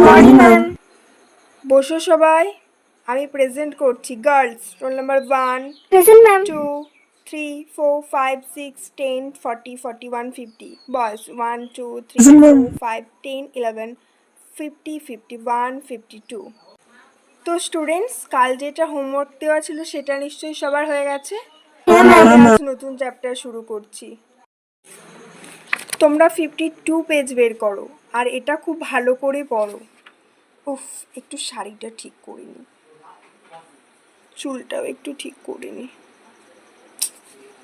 Morning ma'am. বসো সবাই, আমি প্রেজেন্ট করছি। Girls roll number 1, present ma'am. 2, 3, 4, 5, 6, 10, 40, 41, 50. Boys 1, 2, 3, 4, 5, 10, 11, 50, 51, 52. তো স্টুডেন্টস, কাল যেটা হোমওয়ার্ক দেওয়া ছিল সেটা নিশ্চয়ই সবার হয়ে গেছে। আমি আজ নতুন চ্যাপ্টার শুরু করছি। তোমরা 52 পেজ বের করো আর এটা খুব ভালো করে পড়ো। উফ, একটু শাড়িটা ঠিক করে নি, চুলটাও একটু ঠিক করে নি।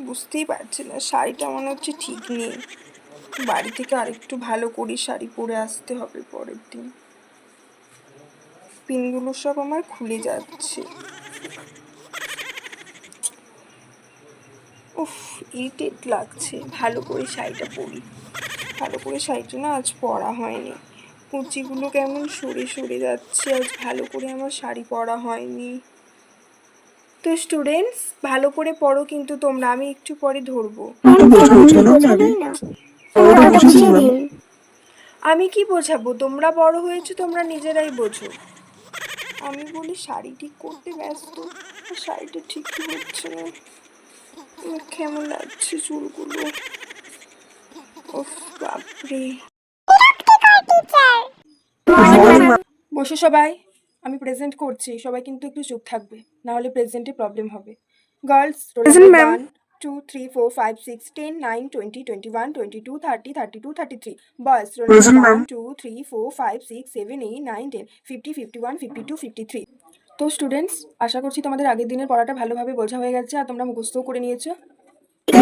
বুঝতেই পারছি না, শাড়িটা মনে হচ্ছে ঠিক নেই। বাড়ি থেকে আরেকটু ভালো করে শাড়ি পরে আসতে হবে পরের দিন। পিনগুলো সব আমার খুলে যাচ্ছে। উফ, ইরিটেট লাগছে। ভালো করে শাড়িটা পরি। ভালো করে শাড়িটা না আজ পরা হয়নি। কুচিগুলো কেমন সরে সরে যাচ্ছে, আজ ভালো করে আমার শাড়ি পরা হয়নি। তো স্টুডেন্টস, ভালো করে পড়ো কিন্তু তোমরা, আমি একটু পরে ধরবো। আমি কি বোঝাবো, তোমরা বড় হয়েছো, তোমরা নিজেরাই বোঝো। আমি বলি শাড়ি ঠিক করতে ব্যস্ত, শাড়িটা ঠিক হচ্ছে না। কেমন লাগছে চুলগুলো, উফ বাপরে। বসে সবাই, আমি প্রেজেন্ট করছি, সবাই কিন্তু একটু চুপ থাকবে, না হলে প্রেজেন্টে প্রবলেম হবে। Girls roll number 1, 2, 3, 4, 5, 6, 10, 9, 20, 21, 22, 30, 32, 33. Boys roll number 1, 2, 3, 4, 5, 6, 7, 8, 9, 10, 50, 51, 52, 53. তো স্টুডেন্টস, আশা করছি তোমাদের আগের দিনের পড়াটা ভালোভাবে বোঝা হয়ে গেছে আর তোমরা মুখস্থও করে নিয়েছো। ঠিক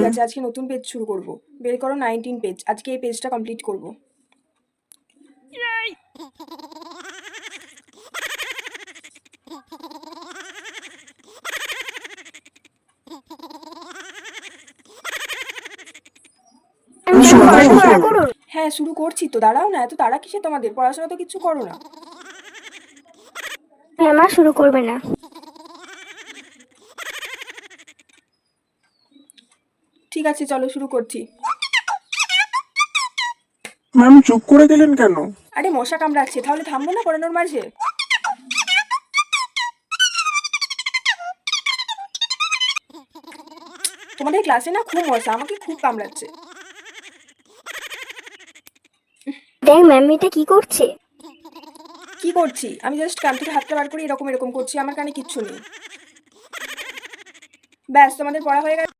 আছে, আজকে নতুন পেজ শুরু করব। বের করো 19 পেজ, আজকে এই পেজটা কমপ্লিট করব। হ্যাঁ শুরু করছি তো, দাঁড়াও না, এত তাড়া কিসে তোমাদের? পড়াশোনা তো কিছু করো না। ম্যাম আর শুরু করবে না। ঠিক আছে, চলো শুরু করছি। ম্যাম চুপ করে গেলেন কেন? আরে মশা কামড়াচ্ছে, তাহলে থামবো না পড়ানোর মাঝে? তোমাদের ক্লাসে না খুব মশা, আমাকে খুব কামড়াচ্ছে। দেখ ম্যাম এটা কি করছে। কি করছি? আমি জাস্ট কান থেকে হাতটা বার করে এরকম এরকম করছি, আমার কানে কিচ্ছু নেই। ব্যাস, তোমাদের পড়া হয়ে গেছে।